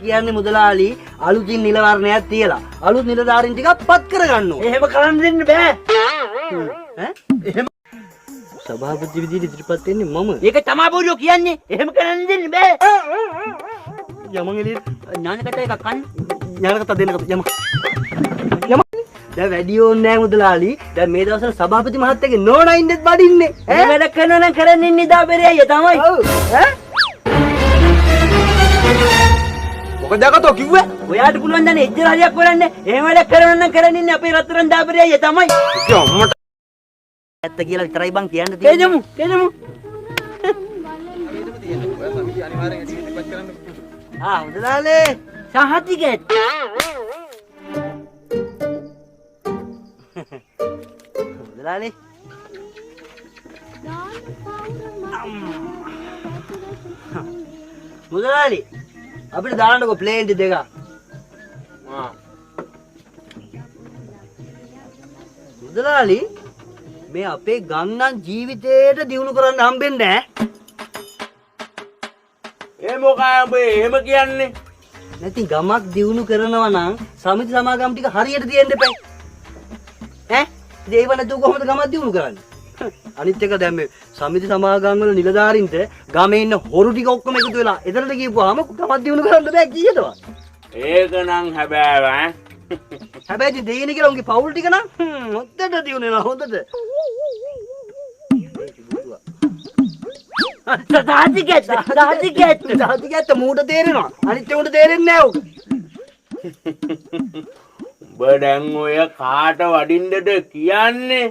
කියන්නේ මුදලාලි අලුතින් නිල වර්ණයක් තියලා අලුත් නිලධාරීන් ටිකක් පත් කරගන්න ඕනේ. එහෙම කරන්න දෙන්න බෑ. ඈ? එහෙම සභාපති විදිහට ඉදිරිපත් වෙන්නේ මම. ඒක තමයි බෝරියෝ කියන්නේ. එහෙම කරන්න දෙන්න බෑ. යමන් එළියට ඥානකට එකක් කන්න. ඥානකට දෙන්නකට යමන්. දැන් වැඩි ඕනේ නැහැ මුදලාලි. දැන් මේ දවස්වල සභාපති මහත්තයාගේ නෝනා ඉන්නෙත් බඩින්නේ. ඈ වැඩ කරනවා නම් කරන්න ඉන්නේ දාපෙරේය තමයි. ඔව්. ඈ? මොකද යකටෝ කිව්වේ? ඔයාට පුළුවන් දැන් එච්චර හරියක් කරන්න. එහෙම වැඩ කරනවා නම් කරන්න ඉන්නේ අපේ රත්තරන් දාපෙරේය තමයි. අම්මට ඇත්ත කියලා විතරයි බං කියන්න තියෙන්නේ. කෙනමු. මුදලාලි සහතිකෙත්. මුදලාලි මුදලාලි අපිට දාන්නකො ප්ලේන් දෙකක්. මුදලාලි මේ අපේ ගම්නම් ජීවිතේට දියුණු කරන්න හම්බෙන්නේ නැහැ. ඒ මොකයි ඔබ එහෙම කියන්නේ? නැති ගමක් දියුණු කරනවා නම් සමිති සමාගම් ටික හරියට තියෙන්න එපා. ඈ? ඒව නැතුව කොහොමද ගමක් දියුණු කරන්නේ? අනිත් එක දැන් මේ සමිති සමාගම් වල නිලධාරීන්ට ගමේ ඉන්න හොරු ටික ඔක්කොම එකතු වෙලා එතනට ගිහුවාම ගමක් දියුණු කරන්න බෑ කීයදවත්. ඒක නම් හැබෑව ඈ. හැබැයි දෙයිනේ කියලා උන්ගේ පවුල් ටික නම් හොද්දට දියුණු වෙනවා හොද්දට. සාතිකෙත් මූට තේරෙනවා. අනිත් උන්ට තේරෙන්නේ නැහැ ඔක. ඔබ දැන් ඔය කාට වඩින්නද කියන්නේ?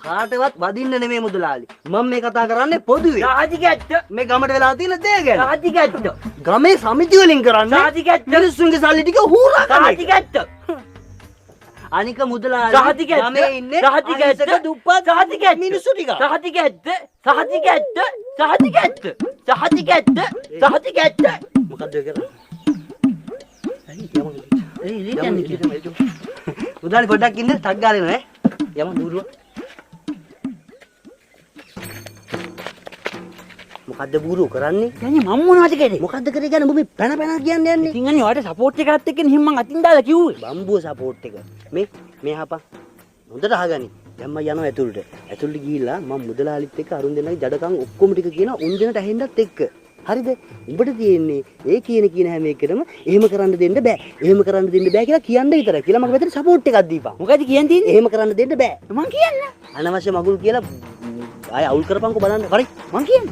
කාටවත් වදින්න නෙමෙයි මුදලාලි. මම මේ කතා කරන්නේ පොදුවේ. සාතිකෙත්. මේ ගමට වෙලා තියෙන දේ ගැන. සාතිකෙත්. ගමේ සමිති වලින් කරන්නේ. සාතිකෙත්. මිනිස්සුන්ගේ සල්ලි ටික හූරා ගන්න. සාතිකෙත්. අනික මුදලාලි සාතිකෙත්. ගමේ ඉන්නේ සාතිකෙත්. අහිංසක දුප්පත් සාතිකෙත්. මිනිස්සු ටික. සාතිකෙත්. සාතිකෙත්. සාතිකෙත්. සාතිකෙත්. සාතිකෙත්. මොකද්ද ඒ කරන්නේ? මුදලාලි පොඩ්ඩක් ඉන්න ටක් ගාලා එනවා ඈ. යමු දුරුව. මොකද්ද බූරුව කරන්නේ? යන්නේ මම මොනවද කරේ? මොකද්ද කරේ කියන්නේ ඔබ මේ පැන කියන්න යන්නේ? ඉතින් අනේ ඔයාලට සපෝට් එකකට එක්කනේ හිම් මං අතින් දාලා කිව්වේ. බම්බුව සපෝට් එක. මේ හපා. හොඳට අහගනි. දැන් මම යනවා ඇතුළට. ඇතුළට ගිහිල්ලා මම මුදලාලිත් එක්ක අරුන් දෙන්නගේ ජඩකම් ඔක්කොම ටික කියනවා උන් දෙන්නට ඇහෙන්නත් එක්ක. හරිද? උඹට තියෙන්නේ ඒ කියන හැම එකටම එහෙම කරන්න දෙන්න බෑ. එහෙම කරන්න දෙන්න බෑ කියලා කියන්න විතරයි. කියලා මගේ පැත්තට සපෝට් එකක් දීපන්. මොකද කියන්නේ? එහෙම කරන්න දෙන්න බෑ. මං කියන්න. අනවශ්‍ය මගුල් කියලා ආය අවුල් කරපන්කෝ බලන්න. හරි. මං කියන්න.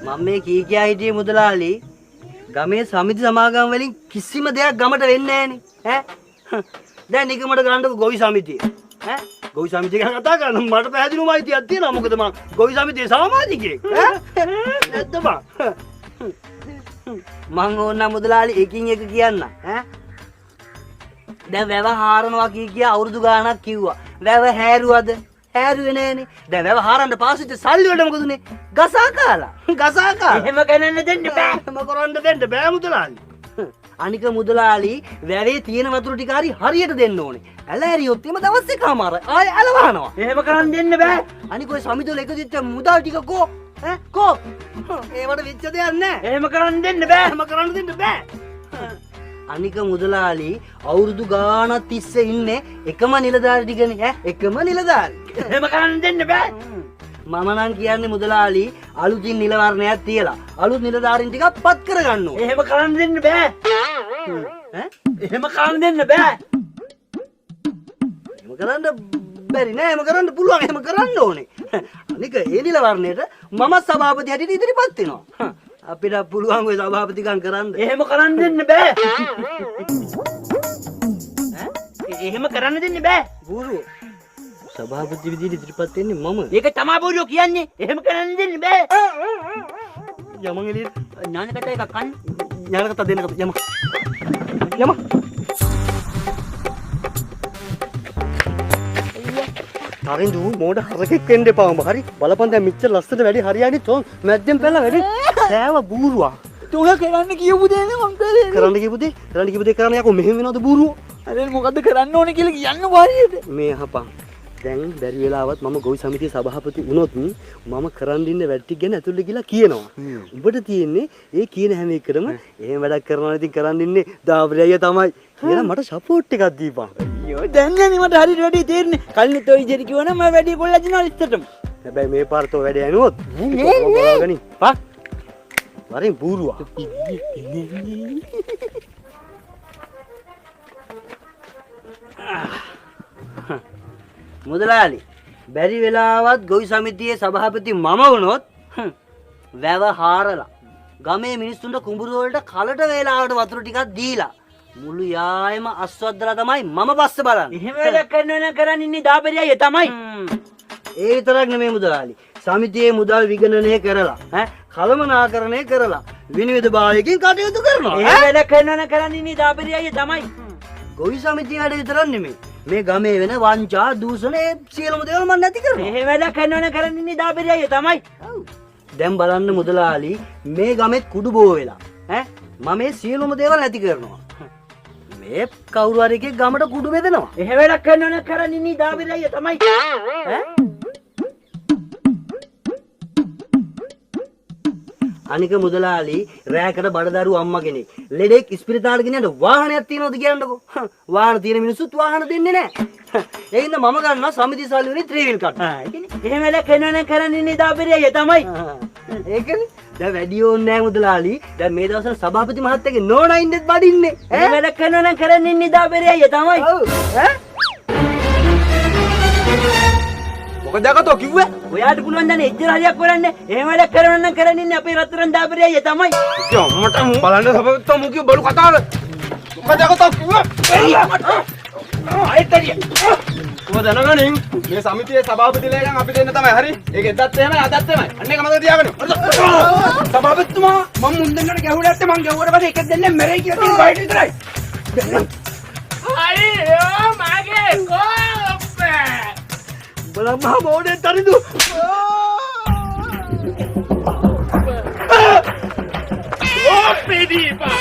මම මේ කියා හිටියේ මුදලාලි ගමේ සමිති සමාගම් වලින් කිසිම දෙයක් ගමට වෙන්නේ නැහනේ ඈ දැන් නිකමට ගන්නකො ගොවි සමිතිය ඈ ගොවි සමිතිය ගැන කතා කරන මට පැහැදිලිවම අයිතියක් තියෙනවා මොකද මම ගොවි සමිතියේ සමාජිකයෙක් ඈ නැද්ද බං මං ඕන මුදලාලි එකින් එක කියන්න ඈ දැන් වැව හාරනවා කිය අවුරුදු ගාණක් කිව්වා වැව හැරුවද හැරුවේ නෑනේ. දැන් වැව හාරන්න පාසිට සල්ලි වලට මොකද උනේ? ගසා කාලා. එහෙම කරන්න දෙන්න බෑ. එහෙම කරන්න දෙන්න බෑ මුදලාලි. අනික මුදලාලි වැවේ තියෙන වතුර ටික හරියට දෙන්න ඕනේ. ඇල ඇරියොත් එම දවස් එකමාර ආය ඇල වහනවා. එහෙම කරන්න දෙන්න බෑ. අනික ඔය සමිති වල එකතු වෙච්ච මුදල් ටික කෝ? ඈ කෝ? ඒවට වෙච්ච දෙයක් නෑ. එහෙම කරන්න දෙන්න බෑ. එහෙම කරන්න දෙන්න බෑ. අනික මුදලාලි අවුරුදු ගානක් තිස්සේ ඉන්නේ එකම නිලධාරි ටිකනේ ඈ එකම නිලධාරි. එහෙම කරන්න දෙන්න බෑ. මම නම් කියන්නේ මුදලාලි අලුතින් නිල වර්ණයක් තියලා අලුත් නිලධාරීන් ටිකක් පත් කරගන්න ඕනේ. එහෙම කරන්න දෙන්න බෑ. ඈ එහෙම කරන්න දෙන්න බෑ. එහෙම කරන්න බැරි නෑ එහෙම කරන්න පුළුවන් එහෙම කරන්න ඕනේ. අනික ඒ නිල වර්ණයට මම සභාපති හැටියට ඉදිරිපත් වෙනවා. අපිට පුළුවන් ඔය සභාපතිකම් කරන්න. එහෙම කරන්න දෙන්න බෑ. එහෙම කරන්න දෙන්න බෑ. බූරුව. සභාපති විදිහට ඉදිරිපත් වෙන්නේ මම. ඒක තමයි බෝරියෝ කියන්නේ. එහෙම කරන්න දෙන්න බෑ. යමන් එළියට ඥානකට එකක් කන්න. ඥානකට දෙන්නකට යමන්. තරින්දු මෝඩ හරකෙක් වෙන්න එපා උඹ. හරි බලපන් දැන් මෙච්චර ලස්සන වැඩි හරියන්නේ තෝ මැද්දෙන් පැනලා වැඩි සෑව බූරුවා. තුඟ කරන්න කියපු දේ නේ මං කරේ. කරන්න කියපු දේ කරන්න යකෝ මෙහෙම වෙනවද බූරුවෝ? අර මොකද්ද කරන්න ඕනේ කියලා කියන්න වාරියට. මේ අහපන්. දැන් බැරි වෙලාවත් මම ගොවි සමිතියේ සභාපති වුණොත් මම කරන් දින්න වැඩ ටික ගැන ඇතුළට ගිහලා කියනවා. උඹට තියෙන්නේ ඒ කියන හැම එකටම එහෙම වැඩක් කරනවා ඉතින් කරන් දින්නේ දාපරි අයියා තමයි. එහෙනම් මට සපෝට් එකක් දීපන්. අයියෝ දැන් නේ මට හරියට වැඩි තේරෙන්නේ. කලින් ඔය ඉජරි කිව්වනම් මම වැඩි කොල්ලා දිනවා ඉස්සරටම. හැබැයි මේ පාරට වැඩ යනොත් නෑ පා. වරින් බූරුවා. මුදලාලි බැරි වෙලාවත් ගොවි සමිතියේ සභාපති මම වුණොත් වැව හාරලා ගමේ මිනිස්සුන්ට කුඹුරු වලට කලට වේලාවට වතුර ටිකක් දීලා මුළු යායම අස්වද්දලා තමයි මම පස්ස බලන්නේ. එහෙම වැඩක් කරනවා නම් කරන් ඉන්නේ දාපරි අයියා තමයි. ඒ විතරක් නෙමෙයි මුදලාලි. සමිතියේ මුදල් විගණනය කරලා කළමනාකරණය කරලා විනිවිද භාවයකින් කටයුතු කරනවා. එහෙම වැඩක් කරනවා නම් කරන් ඉන්නේ දාපරි අයියා තමයි. ගොවි සමිතිය වැඩ විතරක් නෙමෙයි. මේ ගමේ වෙන වංචා දූෂණ ඒ සියලුම දේවල් මම නැති කරනවා. එහෙම වැඩක් කරනවා නම් කරන් ඉන්නේ දාපරි අයියා තමයි. දැන් බලන්න මුදලාලි මේ ගමෙත් කුඩු බෝ වෙලා මම මේ සියලුම දේවල් නැති කරනවා. මේ කවුරු හරි එකෙක් ගමට කුඩු බෙදනවා. එහෙම වැඩක් කරනවා නම් කරන් ඉන්නේ දාපරි අයියා තමයි. අනික මුදලාලි රෑකට බඩදරු අම්මා කෙනෙක් ලෙඩෙක් ඉස්පිරිතාලෙට ගෙනියන්න වාහනයක් තියනවද කියන්නකෝ. වාහන තියෙන මිනිස්සුත් වාහන දෙන්නේ නැහැ. ඒ හින්දා මම ගන්නවා සමිති සල්ලි වලින් ත්‍රිවිල් කට්. එහෙම වැඩක් කරනවා නම් කරන් ඉන්නේ දාපරි අයියා තමයි. ඒකනේ. දැන් වැඩි ඕනේ නැහැ මුදලාලි. දැන් මේ දවස්වල සභාපති මහත්තයාගේ නෝනා ඉන්නෙත් බඩින්නේ. එහෙම වැඩක් කරනවා නම් කරන් ඉන්නේ දාපරි අයියා තමයි. මොකද අකතෝ කිව්වේ? ඔයාට පුළුවන් දැන් එච්චර හරියක් කරන්න. එහෙම වැඩක් කරනවා නම් කරන් ඉන්නේ අපේ රත්තරන් දාපරි අයියා තමයි. ඉතින් අම්මට බලන්න සබතෝ මුකිය බඩු කතාවල. මොකද අකතෝ කිව්වේ? ආයෙත් හරිය. කොහොමද දැනගන්නේ? මේ සමිතියේ සභාපතිලෙන් අපි දෙන්න තමයි හරි. ඒක එදත් එහෙමයි අදත් එහෙමයි. අන්න ඒක මතක තියාගන්න. සභාපතිතුමා මම මුන් දෙන්නට ගැහුවට මං ගැහුවට පස්සේ එකක් දෙන්නේ මැරෙයි කියලා තියෙන බයිට් විතරයි. අයියෝ මගේ කොප්පේ. බලන්න මහ මොඩේ තරිදු. පෙදීපා.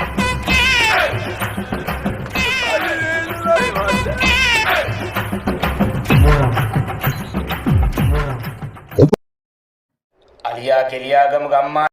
අලියා කෙලියාගම ගම්මා